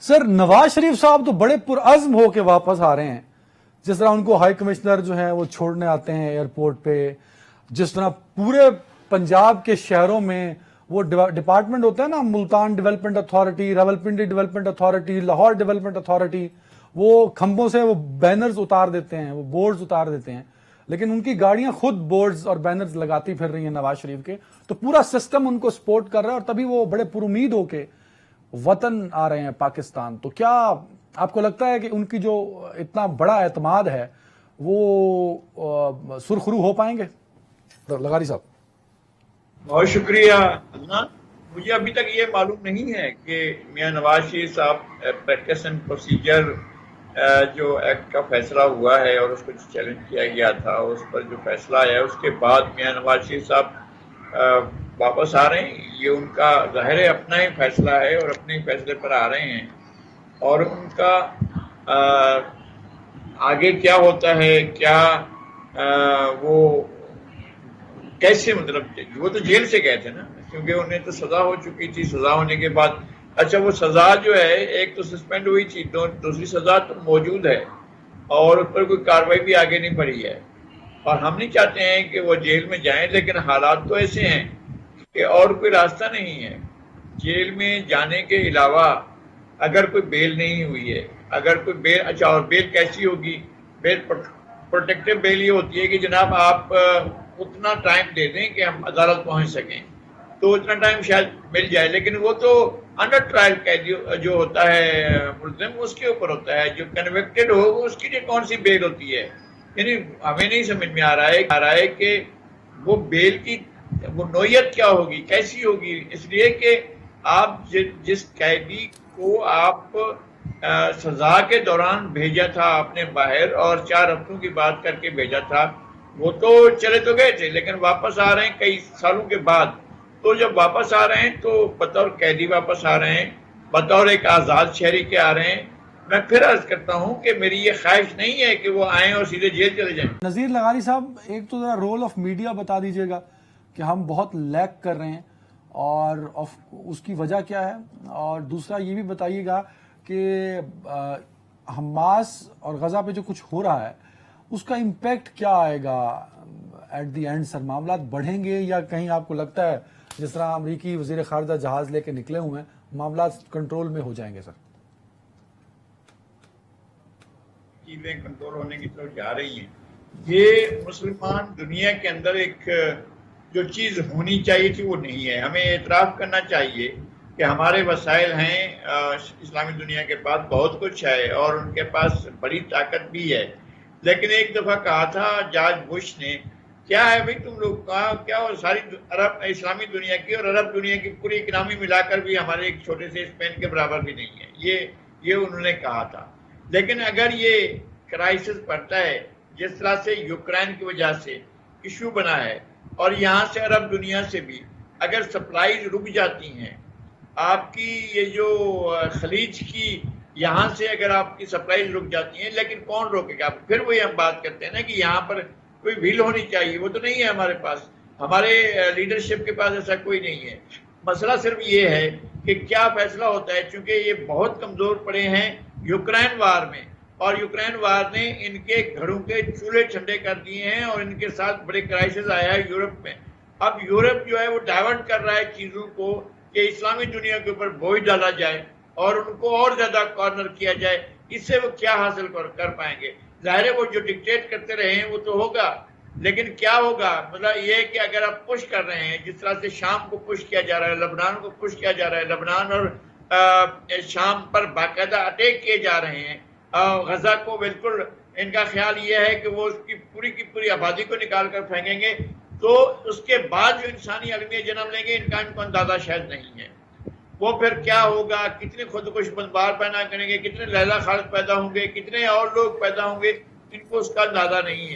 Sir Nawaz Sharif साहब तो बड़े पुरअज़्म होके वापस आ रहे हैं। जिस तरह उनको हाई कमिश्नर जो हैं वो छोड़ने आते हैं एयरपोर्ट पे, जिस तरह पूरे पंजाब के शहरों में वो डिपार्टमेंट होता है ना, Multan development authority, Rawalpindi development authority, Lahore development authority, वो खंभों से वो बैनर्स उतार देते हैं, वो बोर्ड्स उतार देते हैं, लेकिन उनकी गाड़ियां खुद बोर्ड्स और बैनर्स लगाती फिर रही हैं नवाज शरीफ के। तो पूरा सिस्टम उनको सपोर्ट कर रहा है और तभी वो बड़े पुरुमीद होके वतन आ रहे हैं पाकिस्तान। तो क्या आपको लगता है कि उनकी जो इतना बड़ा एतमाद है वो सुरखरू हो पाएंगे? लगारी साहब। बहुत शुक्रिया अदनान। मुझे अभी तक ये मालूम नहीं है कि मियां नवाज शरीफ साहब प्रैक्टिस एंड प्रोसीजर जो एक्ट का फैसला हुआ है और उसको चैलेंज किया गया था, उस पर जो फैसला आया है उसके बाद मियां नवाज शरीफ साहब वापस आ रहे हैं। ये उनका ज़ाहिर है अपना ही फैसला है और अपने ही फैसले पर आ रहे हैं। और उनका आगे क्या होता है, क्या वो कैसे, मतलब वो तो जेल से गए थे ना, क्योंकि उन्हें तो सजा हो चुकी थी। सजा होने के बाद अच्छा वो सजा जो है एक तो सस्पेंड हुई थी, दूसरी सजा तो मौजूद है और उस पर कोई कार्रवाई भी आगे नहीं बढ़ी है। और हम नहीं चाहते हैं कि वो जेल में जाएं, लेकिन हालात तो ऐसे हैं कि और कोई रास्ता नहीं है। जेल में जाने के अलावा अगर कोई बेल नहीं हुई है, अगर कोई बेल, अच्छा और बेल कैसी होगी? बेल प्रोटेक्टिव बेल ये होती है कि जनाब आप उतना टाइम दे दें कि हम अदालत पहुंच सकें, तो उतना टाइम शायद मिल जाए। लेकिन वो तो अंडर ट्रायल कैदी जो होता है मुल्ज़िम, उसके ऊपर होता है। जो कन्विक्टेड हो उसकी लिए कौन सी बेल होती है? यानी हमें नहीं समझ में आ रहा है कि वो बेल की वो नोयत क्या होगी, कैसी होगी। इसलिए कि आप जिस कैदी को आप सजा के दौरान भेजा था आपने बाहर और 4 हफ्तों की बात करके भेजा था, वो तो चले तो गए थे, लेकिन वापस आ रहे हैं कई सालों के बाद। तो जब वापस आ रहे हैं तो बतौर कैदी वापस आ रहे हैं, बतौर एक आज़ाद शहरी के आ रहे हैं। मैं फिर अर्ज करता हूं कि मेरी ये ख्वाहिश नहीं है कि वो आएं और सीधे जेल चले जाएं। नज़ीर लगारी साहब, एक तो जरा रोल ऑफ मीडिया बता दीजिएगा कि हम बहुत लैग कर रहे हैं और उसकी वजह क्या है, और दूसरा ये भी बताइएगा कि हमास और गजा पे जो कुछ हो रहा है उसका इम्पैक्ट क्या आएगा एट द एंड? सर मामला बढ़ेंगे या कहीं आपको लगता है जिस तरह अमरीकी वजीर खारजा जहाज लेके निकले हुए हैं, मामला कंट्रोल में हो जाएंगे? सर चीजें कंट्रोल होने की तरफ जा रही हैं। ये मुसलमान दुनिया के अंदर एक जो चीज होनी चाहिए थी वो नहीं है। हमें एतराफ़ करना चाहिए कि हमारे वसाइल हैं, इस्लामी दुनिया के पास बहुत कुछ है और उनके पास बड़ी ताकत भी है। लेकिन एक दफा कहा था जॉर्ज बुश ने, क्या है भाई तुम लोग का क्या, और सारी अरब इस्लामी दुनिया की और अरब दुनिया की पूरी इकनॉमी मिलाकर भी हमारे एक छोटे से स्पेन के बराबर भी नहीं है। ये उन्होंने कहा था। लेकिन अगर ये क्राइसिस बढ़ता है जिस तरह से यूक्रेन की वजह से इशू बना है और यहाँ से अरब दुनिया से भी अगर सप्लाईज रुक जाती हैं, आपकी ये जो खलीज की यहाँ से अगर आपकी सप्लाईज रुक जाती हैं, लेकिन कौन रोकेगा? फिर वही हम बात करते हैं ना कि यहाँ पर कोई व्हील होनी चाहिए, वो तो नहीं है हमारे पास। हमारे लीडरशिप के पास ऐसा कोई नहीं है। मसला सिर्फ ये है कि क्या फैसला होता है, चूंकि ये बहुत कमजोर पड़े हैं यूक्रेन वार में, और यूक्रेन वार ने इनके घरों के चूल्हे ठंडे कर दिए हैं और इनके साथ बड़े क्राइसिस आया है यूरोप में। अब यूरोप जो है वो डाइवर्ट कर रहा है चीजों को कि इस्लामी दुनिया के ऊपर बोझ डाला जाए और उनको और ज्यादा कॉर्नर किया जाए। इससे वो क्या हासिल कर पाएंगे? जाहिर है वो जो डिक्टेट करते रहे हैं वो तो होगा, लेकिन क्या होगा? मतलब ये है कि अगर आप पुश कर रहे हैं, जिस तरह से शाम को पुश किया जा रहा है, लबनान को पुश किया जा रहा है, लबनान और शाम पर बाकायदा अटैक किए जा रहे हैं, गजा को बिल्कुल इनका ख्याल ये है कि वो उसकी पूरी की पूरी आबादी को निकाल कर फेंकेंगे, तो उसके बाद जो इंसानी अलमिया जन्म लेंगे इनको अंदाजा शायद नहीं है। वो फिर क्या होगा, कितने खुदकुश बंदबार पैदा करेंगे, कितने लैला खालिद पैदा होंगे, कितने और लोग पैदा होंगे, इनको उसका अंदाजा नहीं है।